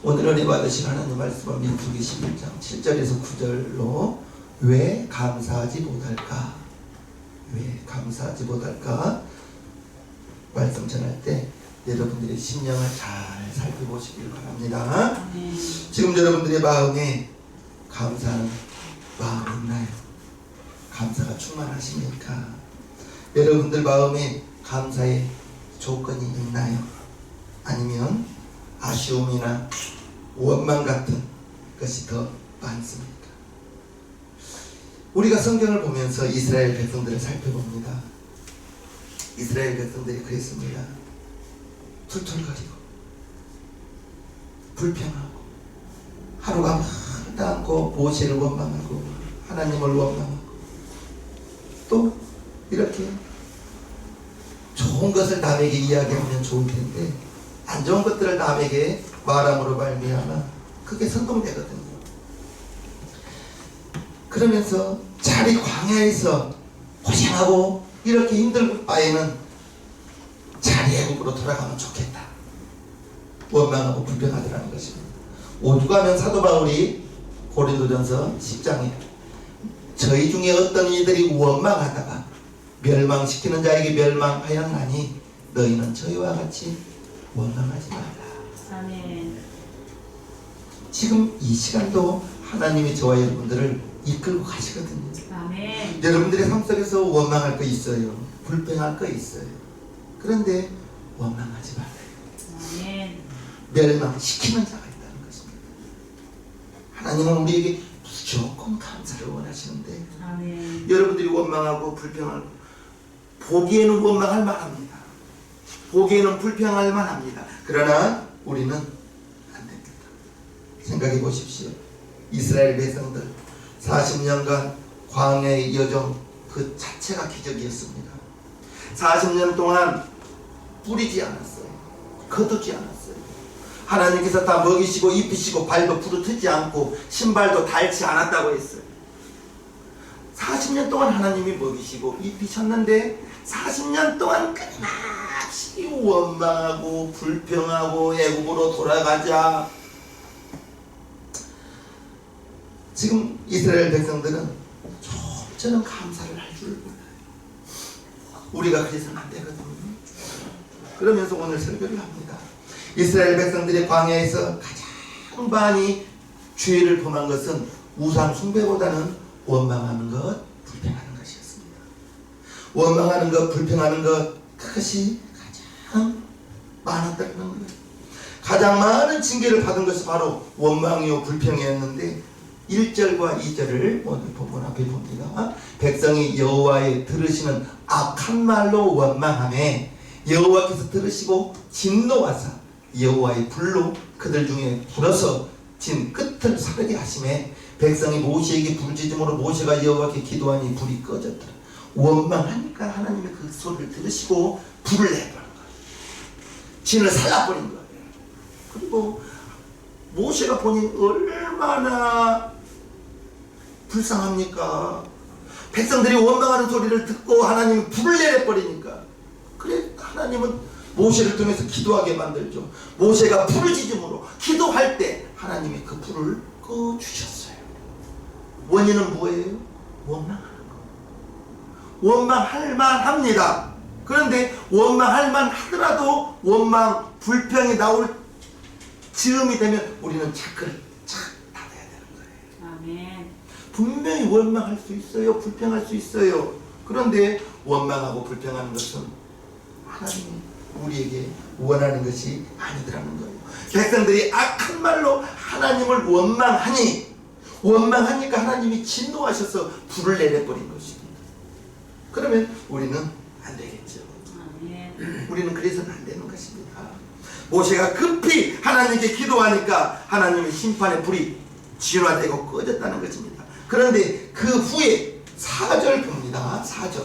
오늘 은혜 받으실 하나님 말씀은 민수기 11장 7절에서 9절로 왜 감사하지 못할까? 왜 감사하지 못할까? 말씀 전할 때 여러분들의 심령을 잘 살펴보시길 바랍니다. 지금 여러분들의 마음에 감사하는 마음이 있나요? 감사가 충만하십니까? 여러분들 마음에 감사의 조건이 있나요? 아니면 아쉬움이나 원망 같은 것이 더 많습니까? 우리가 성경을 보면서 이스라엘 백성들을 살펴봅니다. 이스라엘 백성들이 그랬습니다. 툴툴거리고 불평하고 하루가 많지 않고 모세를 원망하고 하나님을 원망하고 또 이렇게 좋은 것을 남에게 이야기하면 좋을 텐데 안 좋은 것들을 남에게 말함으로 말미암아 그게 선동되거든요. 그러면서 차라리 광야에서 고생하고 이렇게 힘들 바에는 차라리 애국으로 돌아가면 좋겠다. 원망하고 불평하더라는 것입니다. 오죽하면 사도 바울이 고린도전서 10장에 저희 중에 어떤 이들이 원망하다가 멸망시키는 자에게 멸망하였나니 너희는 저희와 같이 원망하지 말라. 아멘. 지금 이 시간도 하나님이 저와 여러분들을 이끌고 가시거든요. 아멘. 여러분들의 삶 속에서 원망할 거 있어요. 불평할 거 있어요. 그런데 원망하지 말아요. 아멘. 멸망시키는 자가 있다는 것입니다. 하나님은 우리에게 무조건 감사를 원하시는데 아멘. 여러분들이 원망하고 불평하고 보기에는 원망할 만합니다. 보기에는 불평할 만합니다. 그러나 우리는 안 됩니다. 생각해 보십시오. 이스라엘 백성들 40년간 광야의 여정 그 자체가 기적이었습니다. 40년 동안 뿌리지 않았어요. 거두지 않았어요. 하나님께서 다 먹이시고 입히시고 발도 부르트지 않고 신발도 닳지 않았다고 했어요. 40년 동안 하나님이 먹이시고 입히셨는데 40년 동안 끊임없이 원망하고 불평하고 애국으로 돌아가자. 지금 이스라엘 백성들은 좀처럼 감사를 할 줄 몰라요. 우리가 그래서는 안 되거든요. 그러면서 오늘 설교를 합니다. 이스라엘 백성들이 광야에서 가장 많이 죄를 범한 것은 우상 숭배보다는 원망하는 것, 불평하는 것이었습니다. 원망하는 것, 불평하는 것, 그것이 가장 많았다는 거예요. 가장 많은 징계를 받은 것이 바로 원망이요 불평이었는데 1절과 2절을 오늘 본문 앞에 봅니다. 백성이 여호와의 들으시는 악한 말로 원망하매 여호와께서 들으시고 진노하사 여호와의 불로 그들 중에 불어서 진 끝을 사르게 하시매 백성이 모세에게 부르짖음으로 모세가 여호와께 기도하니 불이 꺼졌더라. 원망하니까 하나님이 그 소리를 들으시고 불을 내버린 거예요. 진을 살라버린 거예요. 그리고 모세가 보니 얼마나 불쌍합니까? 백성들이 원망하는 소리를 듣고 하나님이 불을 내려버리니까 그래 하나님은 모세를 통해서 기도하게 만들죠. 모세가 부르짖음으로 기도할 때 하나님이 그 불을 꺼주셨어요. 원인은 뭐예요? 원망하는 거. 원망할 만합니다. 그런데 원망할 만하더라도 원망, 불평이 나올 즈음이 되면 우리는 차크를 착 닫아야 되는 거예요. 아멘. 분명히 원망할 수 있어요. 불평할 수 있어요. 그런데 원망하고 불평하는 것은 하나님이 우리에게 원하는 것이 아니더라는 거예요. 백성들이 악한 말로 하나님을 원망하니까 하나님이 진노하셔서 불을 내려버린 것입니다. 그러면 우리는 안 되겠죠. 아멘. 우리는 그래서는 안 되는 것입니다. 모세가 급히 하나님께 기도하니까 하나님의 심판의 불이 진화되고 꺼졌다는 것입니다. 그런데 그 후에 4절 봅니다. 4절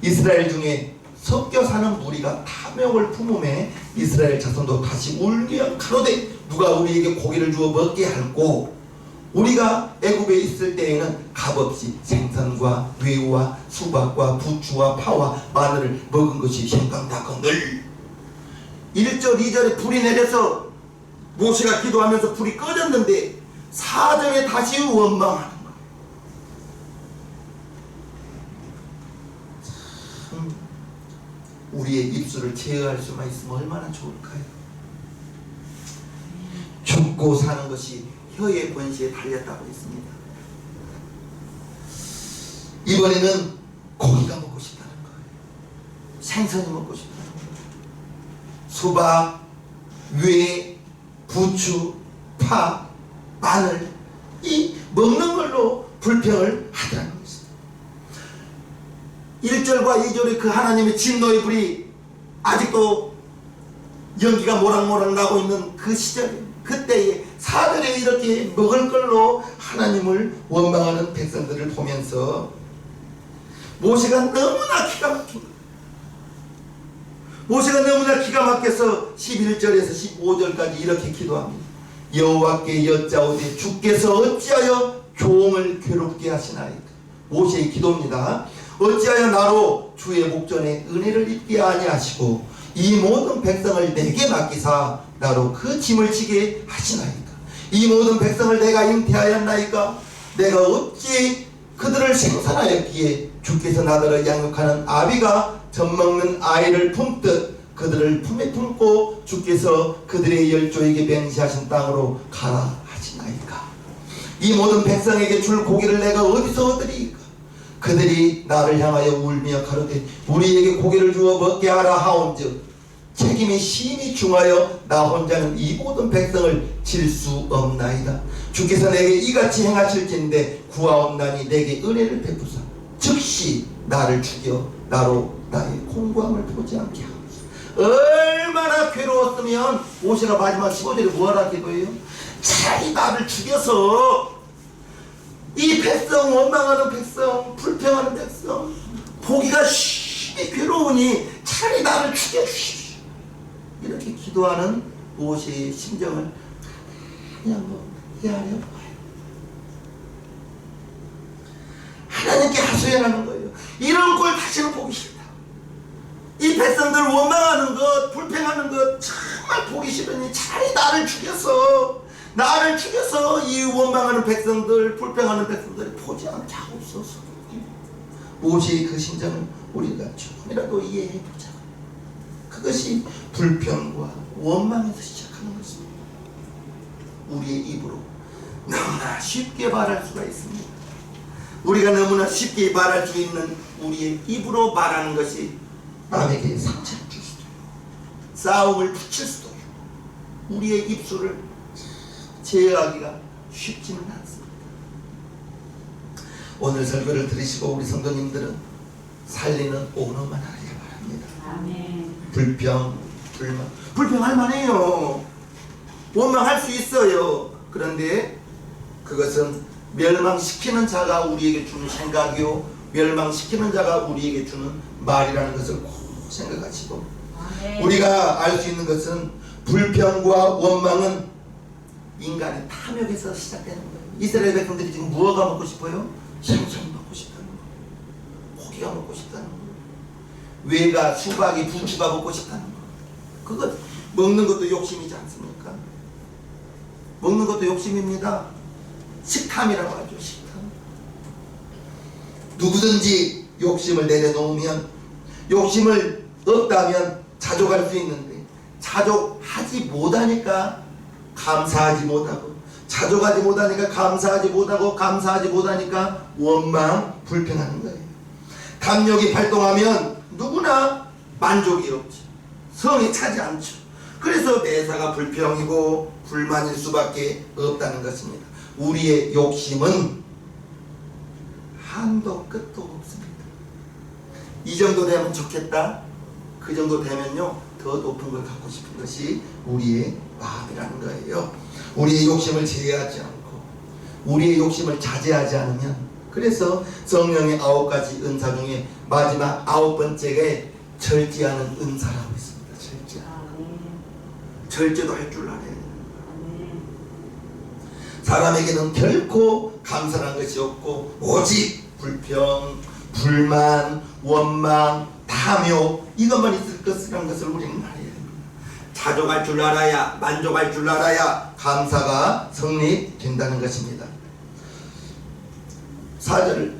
이스라엘 중에 섞여 사는 무리가 탐욕을 품음에 이스라엘 자손도 다시 울며 가로되 누가 우리에게 고기를 주어 먹게 할꼬. 우리가 애굽에 있을 때에는 값없이 생선과 뇌와 수박과 부추와 파와 마늘을 먹은 것이 생각나거늘 1절 2절에 불이 내려서 모세가 기도하면서 불이 꺼졌는데 4절에 다시 원망하는 거예요. 우리의 입술을 제어할 수만 있으면 얼마나 좋을까요? 죽고 사는 것이 혀의 권시에 달렸다고 했습니다. 이번에는 고기가 먹고 싶다는 거예요. 생선이 먹고 싶다는 거예요. 수박, 뇌, 부추, 파, 마늘, 이 먹는 걸로 불평을 하더라는 것입니다. 1절과 2절의 그 하나님의 진노의 불이 아직도 연기가 모락모락 나고 있는 그 시절에, 그때에 4절에 이렇게 먹을 걸로 하나님을 원망하는 백성들을 보면서 모세가 너무나 기가 막힌 거예요. 모세가 너무나 기가 막혀서 11절에서 15절까지 이렇게 기도합니다. 여호와께 여짜오되 주께서 어찌하여 종을 괴롭게 하시나이까. 모세의 기도입니다. 어찌하여 나로 주의 목전에 은혜를 입게 아니하시고 이 모든 백성을 내게 맡기사 나로 그 짐을 지게 하시나이까. 이 모든 백성을 내가 잉태하였나이까. 내가 어찌 그들을 생산하였기에 주께서 나더러 양육하는 아비가 젖먹는 아이를 품듯 그들을 품에 품고 주께서 그들의 열조에게 맹세하신 땅으로 가라 하시나이까. 이 모든 백성에게 줄 고기를 내가 어디서 얻으리이까. 그들이 나를 향하여 울며 가로되 우리에게 고기를 주어 먹게 하라 하온즉 책임이 심히 중하여 나 혼자는 이 모든 백성을 질 수 없나이다. 주께서 내게 이같이 행하실진데 구하옵나니 내게 은혜를 베푸사 즉시 나를 죽여 나로 나의 공고함을 보지 않게 하옵소서. 얼마나 괴로웠으면 모세가 마지막 15절에 뭐하라 기도해요? 차라리 나를 죽여서 이 백성, 원망하는 백성, 불평하는 백성 보기가 심히 괴로우니 차라리 나를 죽여주십시오. 이렇게 기도하는 모세의 심정을 그냥 헤아려 봐요. 하나님께 하소연하는 거예요. 이런 꼴 다시는 보기 싫다. 이 백성들 원망하는 것, 불평하는 것 정말 보기 싫으니 차라리 나를 죽여서 이 원망하는 백성들, 불평하는 백성들이 보지 않게 하옵소서. 모세의 그 심정을 우리가 조금이라도 이해해보자. 그것이 불평과 원망에서 시작하는 것입니다. 우리의 입으로 너무나 쉽게 말할 수가 있습니다. 우리가 너무나 쉽게 말할 수 있는 우리의 입으로 말하는 것이 남에게 상처를 줄 수도 있고 싸움을 붙일 수도 있고 우리의 입술을 제어하기가 쉽지는 않습니다. 오늘 설교를 들으시고 우리 성도님들은 살리는 언어만 하기를 바랍니다. 아멘. 불평, 불만. 불평할 만해요. 원망할 수 있어요. 그런데 그것은 멸망시키는 자가 우리에게 주는 생각이요 멸망시키는 자가 우리에게 주는 말이라는 것을 꼭 생각하시고 아멘. 우리가 알 수 있는 것은 불평과 원망은 인간의 탐욕에서 시작되는 거예요. 이스라엘 백성들이 지금 무엇가 먹고 싶어요? 생선이 먹고 싶다는 거예요. 고기가 먹고 싶다는 거예요. 외가, 수박이, 부추가 먹고 싶다는 거예요. 그것 먹는 것도 욕심이지 않습니까? 먹는 것도 욕심입니다. 식탐이라고 하죠. 식탐. 누구든지 욕심을 내려놓으면 욕심을 없다면 자족할 수 있는데 자족하지 못하니까 감사하지 못하고 자족하지 못하니까 감사하지 못하고 감사하지 못하니까 원망, 불평하는 거예요. 탐욕이 발동하면 누구나 만족이 없죠. 성이 차지 않죠. 그래서 매사가 불평이고 불만일 수밖에 없다는 것입니다. 우리의 욕심은 한도 끝도 없습니다. 이 정도 되면 좋겠다. 그 정도 되면요 더 높은 걸 갖고 싶은 것이 우리의 마음이라는 거예요. 우리의 욕심을 제어하지 않고 우리의 욕심을 자제하지 않으면 그래서 성령의 9가지 은사 중에 마지막 9번째가 절제하는 은사라고 있습니다. 절제. 절제도 할 줄 알아야 돼요. 사람에게는 결코 감사한 것이 없고 오직 불평, 불만, 원망, 탐욕 이것만 있을 것이라는 것을 우리는 알아야 됩니다. 자족할 줄 알아야, 만족할 줄 알아야 감사가 성립된다는 것입니다. 4절에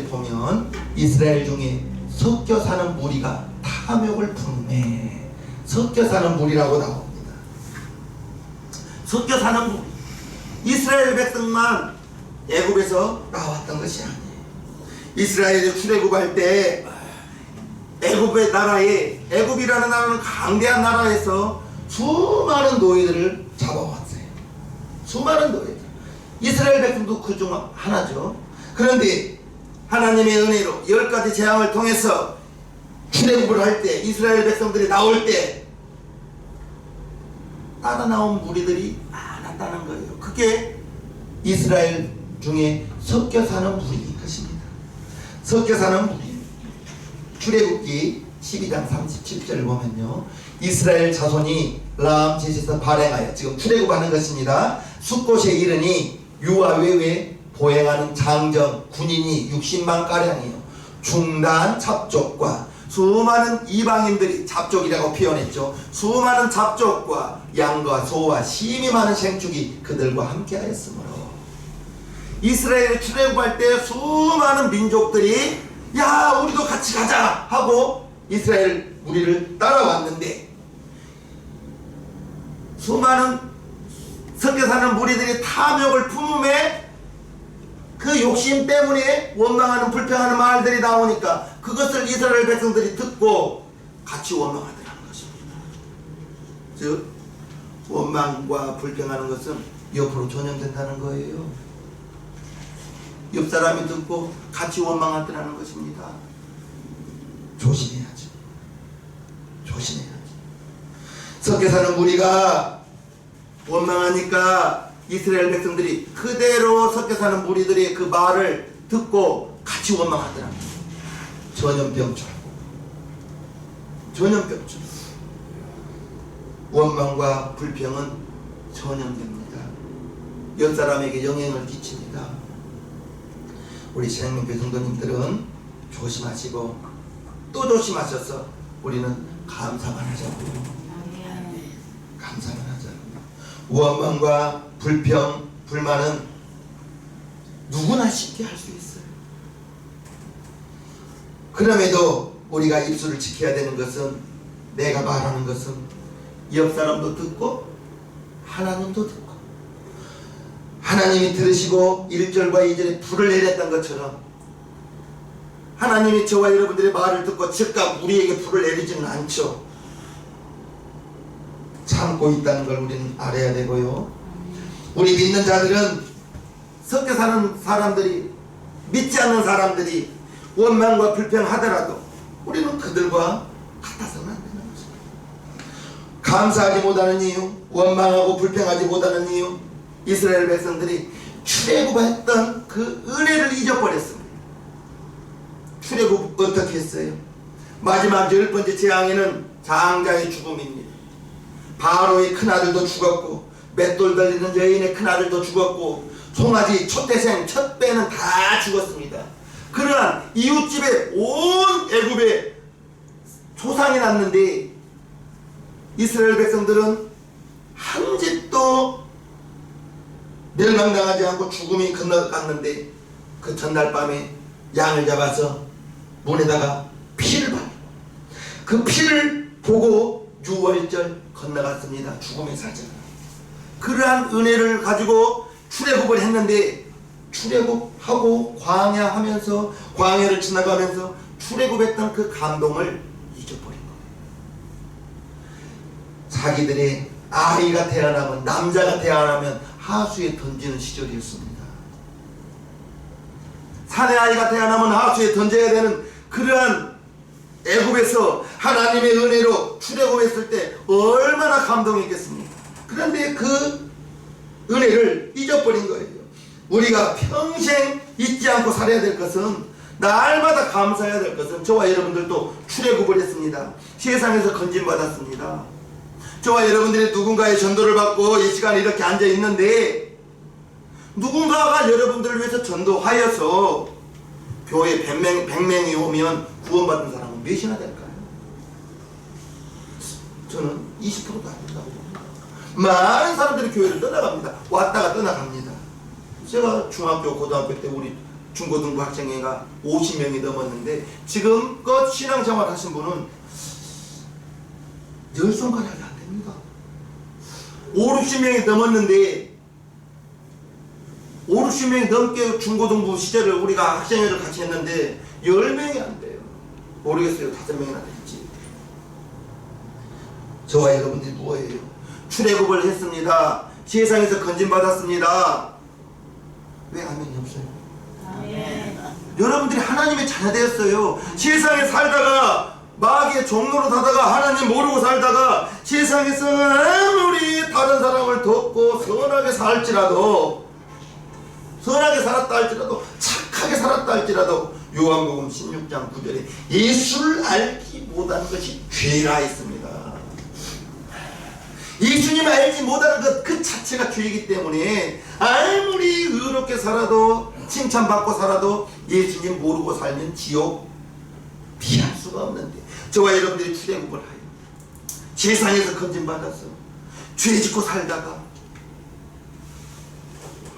보면 이스라엘 중에 섞여 사는 무리가 탐욕을 품네. 섞여 사는 무리라고 나옵니다. 섞여 사는 무리. 이스라엘 백성만 애굽에서 나왔던 것이 아니에요. 이스라엘이 출애굽할 때 애굽의 나라에, 애굽이라는 나라는 강대한 나라에서 수많은 노예들을 잡아왔어요. 수많은 노예들. 이스라엘 백성도 그 중 하나죠. 그런데 하나님의 은혜로 10가지 재앙을 통해서 출애굽을 할 때, 이스라엘 백성들이 나올 때 따라 나온 무리들이 많았다는 거예요. 그게 이스라엘 중에 섞여 사는 무리인 것입니다. 섞여 사는 무리. 출애굽기 12장 37절을 보면요, 이스라엘 자손이 람세스에서 발행하여, 지금 출애굽하는 것입니다. 숫곳에 이르니 유아 외에 보행하는 장정 군인이 60만 가량이요, 중단 잡족과 수많은 이방인들이, 잡족이라고 표현했죠. 수많은 잡족과 양과 소와 심히 많은 생축이 그들과 함께 하였으므로, 이스라엘에 출애굽할 때 수많은 민족들이 야 우리도 같이 가자 하고 이스라엘 무리를 따라왔는데, 수많은 섞여 사는 무리들이 탐욕을 품음에 그 욕심 때문에 원망하는 불평하는 말들이 나오니까 그것을 이스라엘 백성들이 듣고 같이 원망하더라는 것입니다. 즉 원망과 불평하는 것은 옆으로 전염된다는 거예요. 옆 사람이 듣고 같이 원망하더라는 것입니다. 조심해야죠. 조심해야죠. 섞여 사는 무리가 원망하니까 이스라엘 백성들이 그대로 섞여 사는 무리들이 그 말을 듣고 같이 원망하더랍니다. 전염병처럼. 전염병처럼. 원망과 불평은 전염됩니다. 옆 사람에게 영향을 끼칩니다. 우리 생명교회 성도님들은 조심하시고 또 조심하셔서 우리는 감사만 하자고요. 감사만 하자고요. 원망과 불평, 불만은 누구나 쉽게 할 수 있어요. 그럼에도 우리가 입술을 지켜야 되는 것은, 내가 말하는 것은 옆 사람도 듣고 하나님도 듣고, 하나님이 들으시고 1절과 2절에 불을 내렸던 것처럼 하나님이 저와 여러분들의 말을 듣고 즉각 우리에게 불을 내리지는 않죠. 참고 있다는 걸 우리는 알아야 되고요. 우리 믿는 자들은, 섞여 사는 사람들이, 믿지 않는 사람들이 원망과 불평하더라도 우리는 그들과 같아서는 안 되는 것입니다. 감사하지 못하는 이유, 원망하고 불평하지 못하는 이유, 이스라엘 백성들이 출애굽했던 그 은혜를 잊어버렸습니다. 출애굽 어떻게 했어요? 마지막 10번째 재앙에는 장자의 죽음입니다. 바로의 큰아들도 죽었고, 맷돌 달리는 여인의 큰아들도 죽었고, 송아지 첫대생 첫배는 다 죽었습니다. 그러한 이웃집에 온 애굽에 소상이 났는데 이스라엘 백성들은 한 집도 멸망당하지 않고 죽음이 건너갔는데, 그 전날 밤에 양을 잡아서 문에다가 피를 발라, 그 피를 보고 6월절 건너갔습니다. 죽음의 사자. 그러한 은혜를 가지고 출애굽을 했는데, 출애굽하고 광야하면서, 광야를 지나가면서 출애굽했던 그 감동을 잊어버린 거예요. 자기들의 아이가 태어나면, 남자가 태어나면 하수에 던지는 시절이었습니다. 산의 아이가 태어나면 하수에 던져야 되는 그러한 애굽에서 하나님의 은혜로 출애굽했을 때 얼마나 감동했겠습니까? 그런데 그 은혜를 잊어버린 거예요. 우리가 평생 잊지 않고 살아야 될 것은, 날마다 감사해야 될 것은, 저와 여러분들도 출애굽을 했습니다. 세상에서 건진받았습니다. 저와 여러분들이 누군가의 전도를 받고 이 시간에 이렇게 앉아 있는데, 누군가가 여러분들을 위해서 전도하여서 교회 100명이 오면 구원받은 사람은 몇이나 될까요? 저는 20%도 안 된다고 봅니다. 많은 사람들이 교회를 떠나갑니다. 왔다가 떠나갑니다. 제가 중학교, 고등학교 때 우리 중고등부 학생회가 50명이 넘었는데 지금껏 신앙생활 하신 분은 10손가락이 안 됩니다. 5, 60명이 넘었는데 5, 60명이 넘게 중고등부 시절을 우리가 학생회를 같이 했는데 10명이 안 돼요. 모르겠어요. 5명이나 될지. 저와 여러분들이 뭐예요? 출애굽을 했습니다. 세상에서 건진받았습니다. 왜 아멘이 없어요? 아멘. 여러분들이 하나님의 자녀 되었어요. 세상에 살다가 마귀의 종로로 다다가 하나님 모르고 살다가 세상에서 아무리 다른 사람을 돕고 선하게 살지라도 선하게 살았다 할지라도 착하게 살았다 할지라도 요한복음 16장 9절에 예수를 알지 못하는 것이 죄라 했습니다. 예수님을 알지 못하는 것 그 자체가 죄이기 때문에 아무리 의롭게 살아도 칭찬받고 살아도 예수님 모르고 살면 지옥 피할 수가 없는데 저와 여러분들이 출애굽을 하여 세상에서 건진받아서 죄 짓고 살다가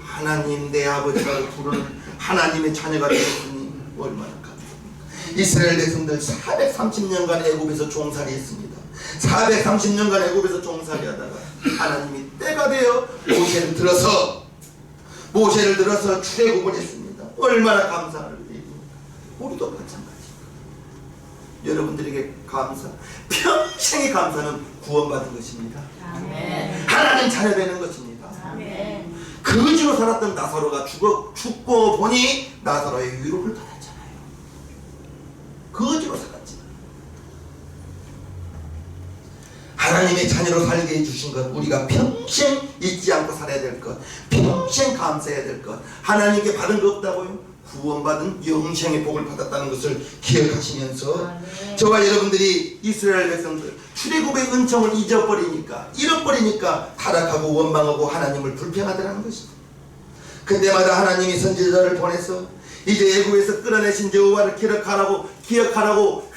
하나님 내 아버지라고 부르는 하나님의 자녀가 되었으니 얼마나 감사합니까. 이스라엘 백성들 430년간 애굽에서 종살이했습니다. 430년간 애굽에서 종살이하다가 하나님이 때가 되어 모세를 들어서 출애굽을 했습니다. 얼마나 감사를 드립니다. 우리도 마찬가지입니다. 여러분들에게 감사, 평생의 감사는 구원받은 것입니다. 아멘. 하나님 자녀 되는 것입니다. 아멘. 거지로 살았던 나사로가 죽고 보니 나사로의 위로를 받았잖아요. 거지로 살았지. 하나님의 자녀로 살게 해주신 것, 우리가 평생 잊지 않고 살아야 될 것, 평생 감사해야 될 것, 하나님께 받은 거 없다고요? 구원받은 영생의 복을 받았다는 것을 기억하시면서 저와 여러분들이 이스라엘 백성들 출애굽의 은총을 잃어버리니까 타락하고 원망하고 하나님을 불평하더라는 것입니다. 그때마다 하나님이 선지자를 보내서 이제 애굽에서 끌어내신 여호와를 기억하라고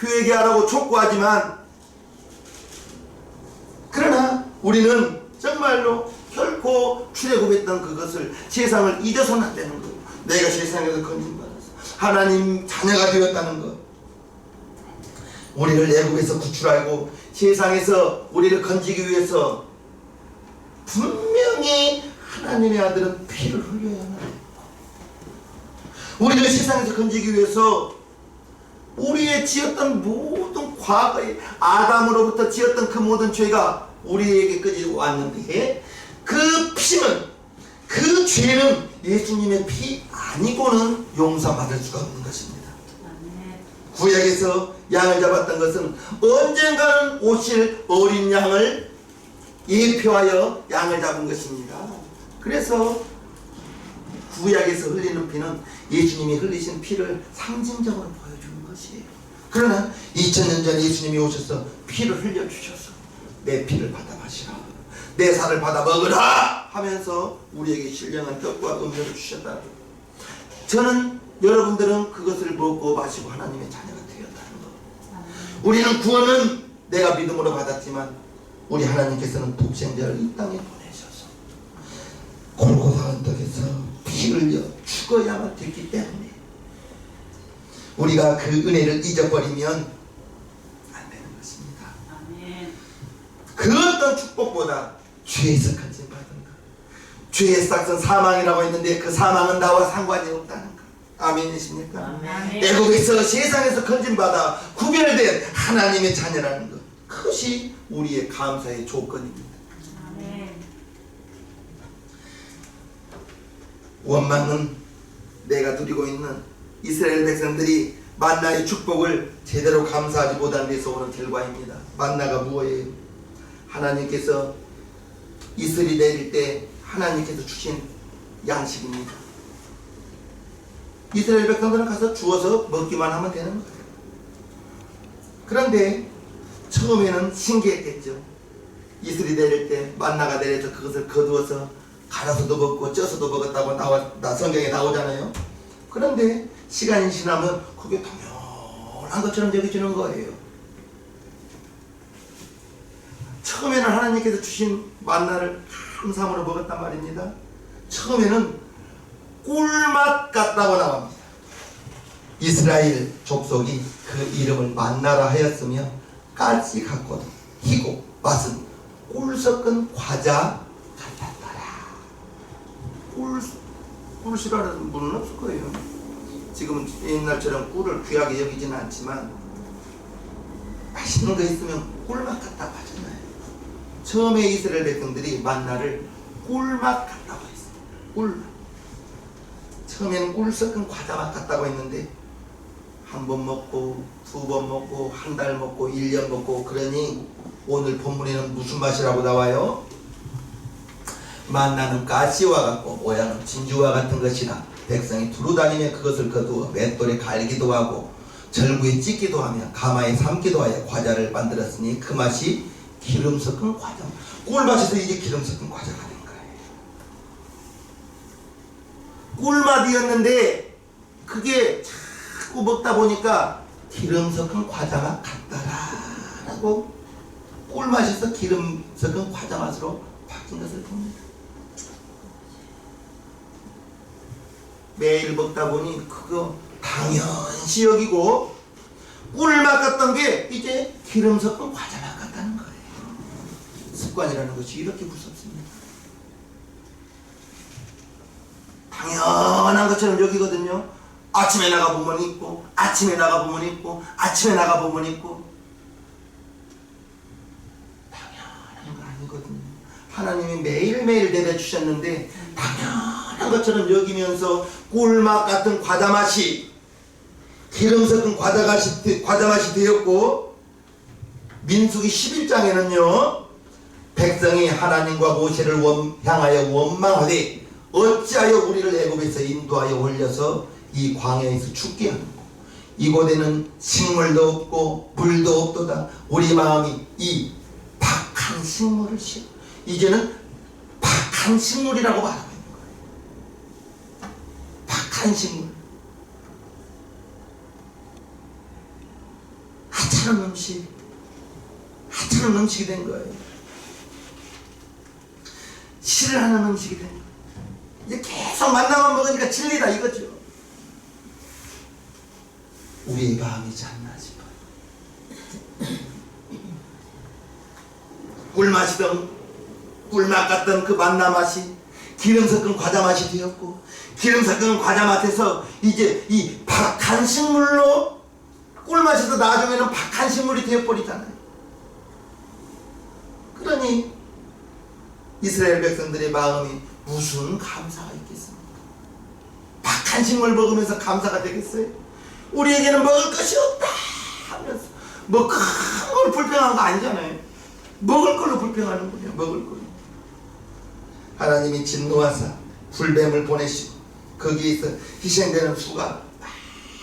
회개하라고 촉구하지만 그러나 우리는 정말로 결코 출애굽했던 그것을 세상을 잊어서는 안 되는 거예요. 내가 세상에서 건진받아서 하나님 자녀가 되었다는 것, 우리를 애굽에서 구출하고 세상에서 우리를 건지기 위해서 분명히 하나님의 아들은 피를 흘려야 하나요. 우리를 세상에서 건지기 위해서 우리의 지었던 모든 과거의 아담으로부터 지었던 그 모든 죄가 우리에게까지 왔는데 그 피는, 그 죄는 예수님의 피 아니고는 용서받을 수가 없는 것입니다. 구약에서 양을 잡았던 것은 언젠가는 오실 어린 양을 예표하여 양을 잡은 것입니다. 그래서 구약에서 흘리는 피는 예수님이 흘리신 피를 상징적으로 보여주는 것이에요. 그러나 2000년 전 예수님이 오셔서 피를 흘려주셔서 내 피를 받아 마시라, 내 살을 받아 먹으라 하면서 우리에게 신령한 떡과 음료를 주셨다고. 저는 여러분들은 그것을 먹고 마시고 하나님의 자녀가 되었다는 것. 우리는 구원은 내가 믿음으로 받았지만 우리 하나님께서는 독생자를 이 땅에 보내셔서 골고다 언덕에서 피 흘려 죽어야만 됐기 때문에 우리가 그 은혜를 잊어버리면 안 되는 것입니다. 그 어떤 축복보다 죄에서 건진받은 것, 죄의 싹은 사망이라고 했는데 그 사망은 나와 상관이 없다는 것. 아멘이십니까? 아멘. 애굽에서 세상에서 건진받아 구별된 하나님의 자녀라는 것, 그것이 우리의 감사의 조건입니다. 아멘. 원망은 내가 누리고 있는 이스라엘 백성들이 만나의 축복을 제대로 감사하지 못한 데서 오는 결과입니다. 만나가 무엇이에요? 하나님께서 이슬이 내릴 때 하나님께서 주신 양식입니다. 이스라엘 백성들은 가서 주워서 먹기만 하면 되는 거예요. 그런데 처음에는 신기했겠죠. 이슬이 내릴 때 만나가 내려서 그것을 거두어서 갈아서도 먹고 쪄서도 먹었다고 성경에 나오잖아요. 그런데 시간이 지나면 그게 당연한 것처럼 여겨지는 거예요. 처음에는 하나님께서 주신 만나를 감사함으로 먹었단 말입니다. 처음에는 꿀맛 같다고 나옵니다. 이스라엘 족속이 그 이름을 만나라 하였으며 깔지 같고도 희고 맛은 꿀 섞은 과자 같았더라. 꿀 싫어하는 분은 없을 거예요. 지금은 옛날처럼 꿀을 귀하게 여기지는 않지만 맛있는 거 있으면 꿀맛 같다고 하잖아요. 처음에 이스라엘 백성들이 만나를 꿀맛 같다고 했어요. 꿀맛. 처음에는 꿀 섞은 과자맛 같다고 했는데 한 번 먹고 두 번 먹고 한 달 먹고 1년 먹고 그러니 오늘 본문에는 무슨 맛이라고 나와요? 만나는 가시와 같고 모양은 진주와 같은 것이나 백성이 두루다니며 그것을 거두어 맷돌에 갈기도 하고 절구에 찢기도 하며 가마에 삶기도 하여 과자를 만들었으니 그 맛이 기름 섞은 과자. 꿀맛에서 이게 기름 섞은 과자가 된 거예요. 꿀맛이었는데 그게 자꾸 먹다 보니까 기름 섞은 과자가 같더라 라고 꿀맛에서 기름 섞은 과자 맛으로 바뀐 것을 봅니다. 매일 먹다 보니 그거 당연시 여기고 꿀맛 같던 게 이제 기름 섞은 과자 맛 같다는 거예요. 습관이라는 것이 이렇게 무섭습니다. 당연한 것처럼 여기거든요. 아침에 나가보면 있고 아침에 나가보면 있고 아침에 나가보면 있고 당연한 거 아니거든요. 하나님이 매일매일 내려주셨는데 당연한 것처럼 여기면서 꿀맛 같은 과자 맛이 기름 섞은 과자 맛이 되었고 민수기 11장에는요 백성이 하나님과 모세를 향하여 원망하되 어찌하여 우리를 애굽에서 인도하여 올려서 이 광야에서 죽게 하는고 이곳에는 식물도 없고 물도 없도다. 우리 마음이 이 박한 식물을 싫어. 이제는 박한 식물이라고 말하고 있는 거예요. 박한 식물. 하찮은 음식. 하찮은 음식이 된 거예요. 싫어하는 음식이 된 거예요. 이제 계속 만나만 먹으니까 진리다 이거죠. 우리의 마음이지 않나 싶어요. 꿀맛 같던 그 만나 맛이 기름 섞은 과자 맛이 되었고 기름 섞은 과자 맛에서 이제 이 박한 식물로 꿀맛에서 나중에는 박한 식물이 되어버리잖아요. 그러니 이스라엘 백성들의 마음이 무슨 감사가 있겠습니까? 박한 식물 먹으면서 감사가 되겠어요? 우리에게는 먹을 것이 없다 하면서 뭐 큰 걸 불평한 거 아니잖아요. 먹을 걸로 불평하는군요. 먹을 걸로. 하나님이 진노하사 불뱀을 보내시고 거기에서 희생되는 수가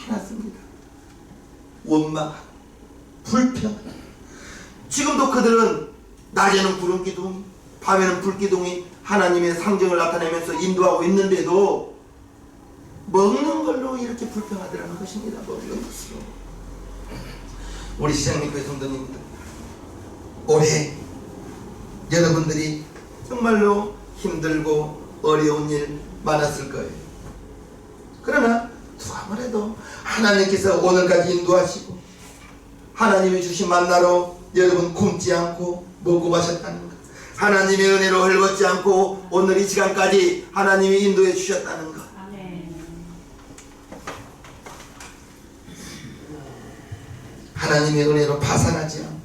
많았습니다. 원망하고 불평하고 지금도 그들은 낮에는 구름 기둥 밤에는 불 기둥이 하나님의 상징을 나타내면서 인도하고 있는데도 먹는 걸로 이렇게 불평하더라는 것입니다. 먹는 것으로. 우리 시장님교회 성도님들 올해 여러분들이 정말로 힘들고 어려운 일 많았을 거예요. 그러나 아무래도 하나님께서 오늘까지 인도하시고 하나님이 주신 만나로 여러분 굶지 않고 먹고 마셨다는 것, 하나님의 은혜로 헐벗지 않고 오늘 이 시간까지 하나님이 인도해 주셨다는 것. 하나님의 은혜로 파산하지 않고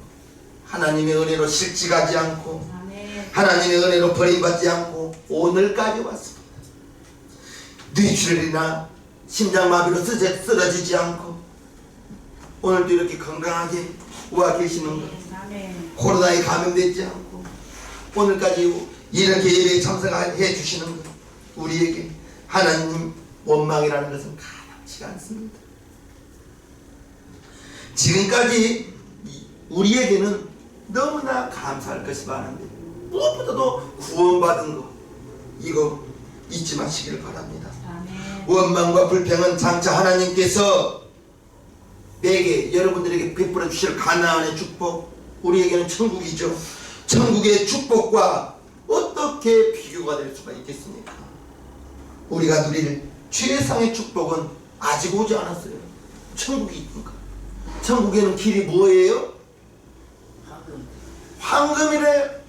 하나님의 은혜로 실직하지 않고 하나님의 은혜로 버림받지 않고 오늘까지 왔습니다. 뇌출혈이나 심장마비로 쓰러지지 않고 오늘도 이렇게 건강하게 와 계시는 것, 코로나에 감염되지 않고 오늘까지 이렇게 예배에 참석해 주시는 것, 우리에게 하나님 원망이라는 것은 가당치가 않습니다. 지금까지 우리에게는 너무나 감사할 것이 많은데 무엇보다도 구원받은 것, 이거 잊지 마시길 바랍니다. 원망과 불평은 장차 하나님께서 내게 여러분들에게 베풀어 주실 가나안의 축복, 우리에게는 천국이죠. 천국의 축복과 어떻게 비교가 될 수가 있겠습니까? 우리가 누릴 최상의 축복은 아직 오지 않았어요. 천국이 있니까. 천국에는 길이 뭐예요? 황금이래.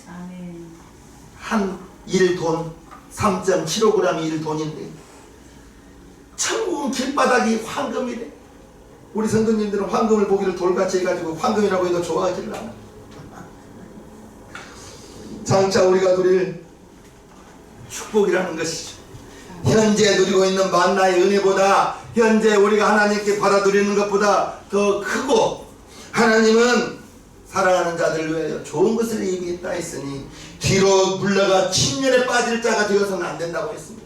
아멘. 한 1돈 3.75g이 1돈인데 천국은 길바닥이 황금이래. 우리 성도님들은 황금을 보기를 돌같이 해가지고 황금이라고 해도 좋아하지를 않아. 장차 우리가 누릴 축복이라는 것이죠. 현재 누리고 있는 만나의 은혜보다 현재 우리가 하나님께 받아들이는 것보다 더 크고, 하나님은 사랑하는 자들을 위하여 좋은 것을 예비했다 했으니 뒤로 물러가 침륜에 빠질 자가 되어서는 안 된다고 했습니다.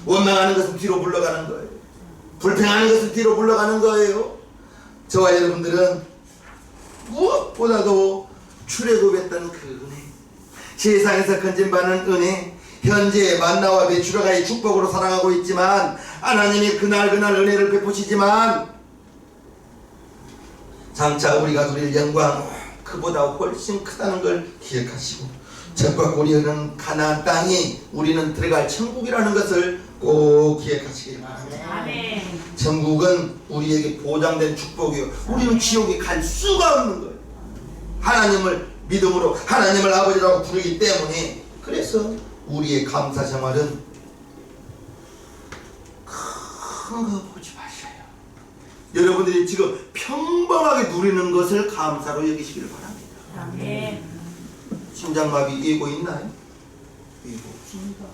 원망하는 것은 뒤로 물러가는 거예요. 불평하는 것은 뒤로 물러가는 거예요. 저와 여러분들은 무엇보다도 출애굽했던 그 은혜, 세상에서 건진받는 은혜, 현재 만나와 베추라가의 축복으로 살아가고 있지만 하나님이 그날 은혜를 베푸시지만 장차 우리가 누릴 영광 그보다 훨씬 크다는 걸 기억하시고 적과 고리하는 가나안 땅이 우리는 들어갈 천국이라는 것을 꼭 기억하시기 바랍니다. 아멘. 천국은 우리에게 보장된 축복이요, 우리는 지옥에 갈 수가 없는 거예요. 하나님을 믿음으로 하나님을 아버지라고 부르기 때문에. 그래서 우리의 감사 생활은 큰 거 보지 마셔요. 여러분들이 지금 평범하게 누리는 것을 감사로 여기시기를 바랍니다. 아멘. 심장마비 예고 있나요? 예고 없습니다.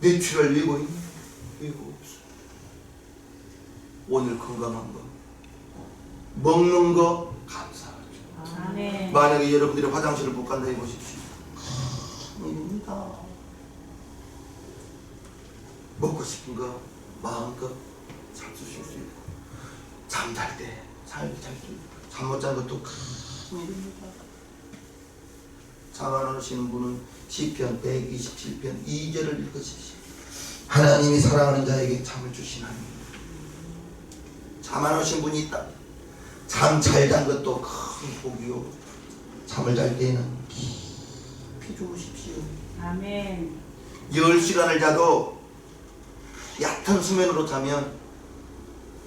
뇌출혈 예고 있나요? 예고 없어요. 오늘 건강한 거, 먹는 거 감사하죠. 아멘. 만약에 여러분들이 화장실을 못 간다 해보십시오. 큰 일입니다. 먹고 싶은 거 마음껏 잡수실 수 있고, 잠잘 때 잘 수 있고, 잠 못 자는 것도 큰 일입니다. 잠 안 오시는 분은 시편 127편 2절을 읽으십시오. 하나님이 사랑하는 자에게 잠을 주시나니. 잠 안 오신 분이 있다. 잠 잘 잔 것도 큰 복이요. 잠을 잘 때에는 깊이 주무십시오. 아멘. 10시간을 자도 얕은 수면으로 자면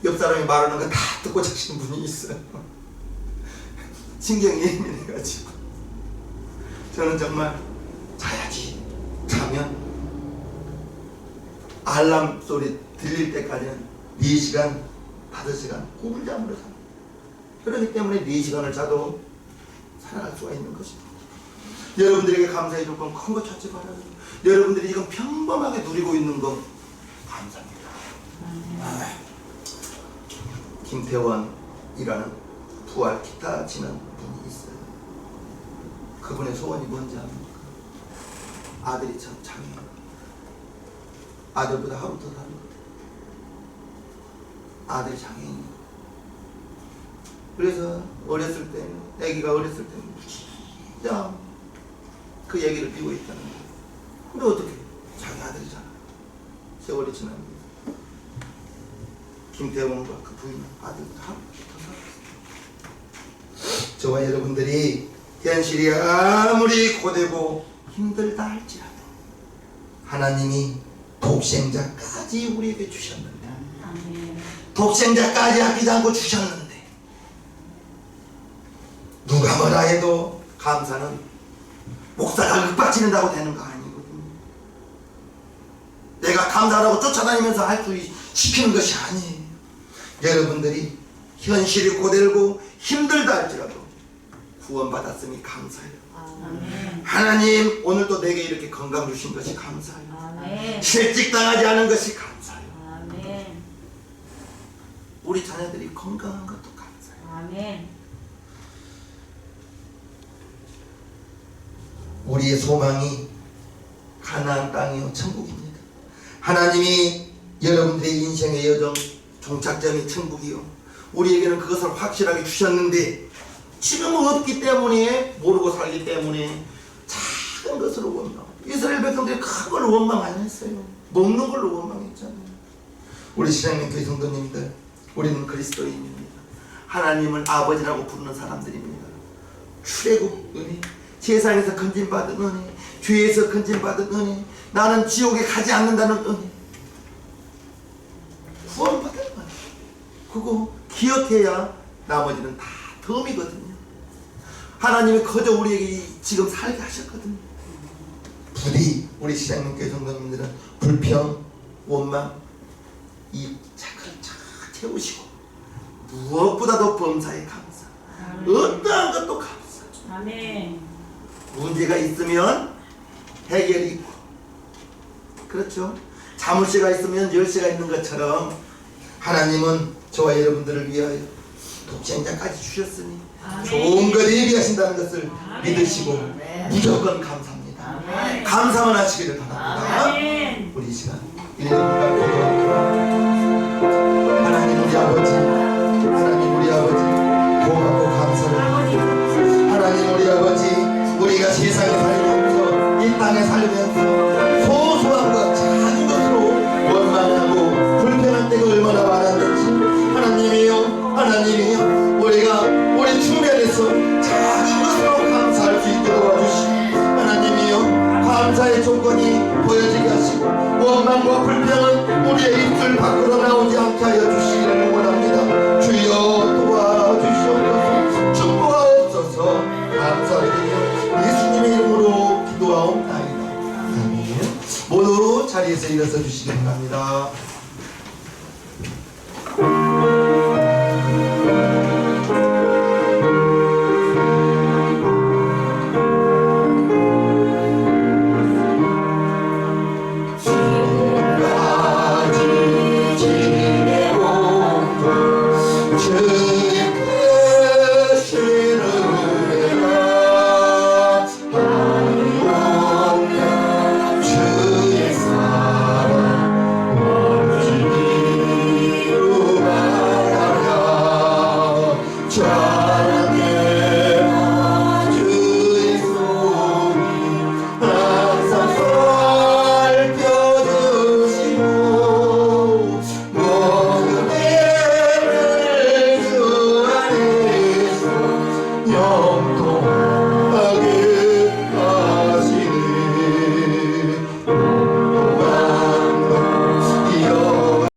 옆 사람이 말하는 거 다 듣고 자시는 분이 있어요. 신경이 예민해가지고. 저는 정말 자야지. 자면 알람 소리 들릴 때까지는 4시간, 5시간 꿀잠으로 잡니다. 그렇기 때문에 4시간을 자도 살아갈 수가 있는 것입니다. 여러분들에게 감사해 줄 건 큰 거 찾지 말아요. 여러분들이 지금 평범하게 누리고 있는 건 감사합니다. 김태원이라는 부활 기타 치는 분이 있어요. 그분의 소원이 뭔지 압니까? 아들이 참 장애인. 아들보다 하루 더 다른 것. 아들이 장애인. 그래서 어렸을 때는, 아기가 어렸을 때는 무지장 그 얘기를 비고 있다는 거예요. 근데 어떻게? 자기 아들이잖아. 세월이 지납니다. 김태원과 그 부인은 아들보다 하루 더 살았어요. 저와 여러분들이 현실이 아무리 고되고 힘들다 할지라도 하나님이 독생자까지 우리에게 주셨는데, 아멘. 독생자까지 아끼지 않고 주셨는데, 누가 뭐라 해도 감사는 목사가 윽박지른다고 되는 거 아니거든요. 내가 감사라고 쫓아다니면서 할 수 시키는 것이 아니에요. 여러분들이 현실이 고되고 힘들다 할지라도 구원받았으니 감사해요. 아멘. 하나님 오늘도 내게 이렇게 건강 주신 것이 감사해요. 아멘. 실직당하지 않은 것이 감사해요. 아멘. 우리 자녀들이 건강한 것도 감사해요. 아멘. 우리의 소망이 가나안 땅이요 천국입니다. 하나님이 여러분들의 인생의 여정 종착점이 천국이요, 우리에게는 그것을 확실하게 주셨는데 지금은 없기 때문에, 모르고 살기 때문에 작은 것으로 원망. 이스라엘 백성들이 큰 걸로 원망 안 했어요. 먹는 걸로 원망했잖아요. 우리 신앙의 교회 성도님들, 우리는 그리스도인입니다. 하나님을 아버지라고 부르는 사람들입니다. 출애굽 은혜, 세상에서 건진받은 은혜, 죄에서 건진받은 은혜, 나는 지옥에 가지 않는다는 은혜, 구원받은 은혜, 그거 기억해야 나머지는 다 덤이거든요. 하나님이 그저 우리에게 지금 살게 하셨거든요. 부디 우리 시장님교회 성도님들은 불평, 원망, 이 차크를 쫙 채우시고 무엇보다도 범사에 감사, 어떠한 것도 감사. 아멘. 문제가 있으면 해결이 있고, 그렇죠? 자물쇠가 있으면 열쇠가 있는 것처럼 하나님은 저와 여러분들을 위하여 독생자까지 주셨으니 아멘. 좋은 것을 예비하신다는 것을 아멘. 믿으시고 무조건 감사합니다. 아멘. 감사만 하시기를 바랍니다. 아멘. 우리 이 시간 1분간 기도합니다. 하나님 우리 아버지, 하나님 우리 아버지, 고맙고 감사를 합니다. 하나님 우리 아버지, 우리가 세상에 살면서 이 땅에 살면서 소소한 것, 작은 것으로 원망하고 불편한 때가 얼마나 많았는지, 하나님이요, 하나님이요, 우리가 우리 주변에서 작은 것으로 감사할 수 있도록 도와주시고, 하나님이요, 감사의 조건이 보여지게 하시고 원망과 불평은 우리의 입술 밖으로 나오지 않게 하여 주시기를 원합니다. 주여 도와주시옵소서. 축복하옵소서. 감사드리며 예수님의 이름으로 기도하옵나이다. 아멘. 모두 자리에서 일어서 주시기 바랍니다.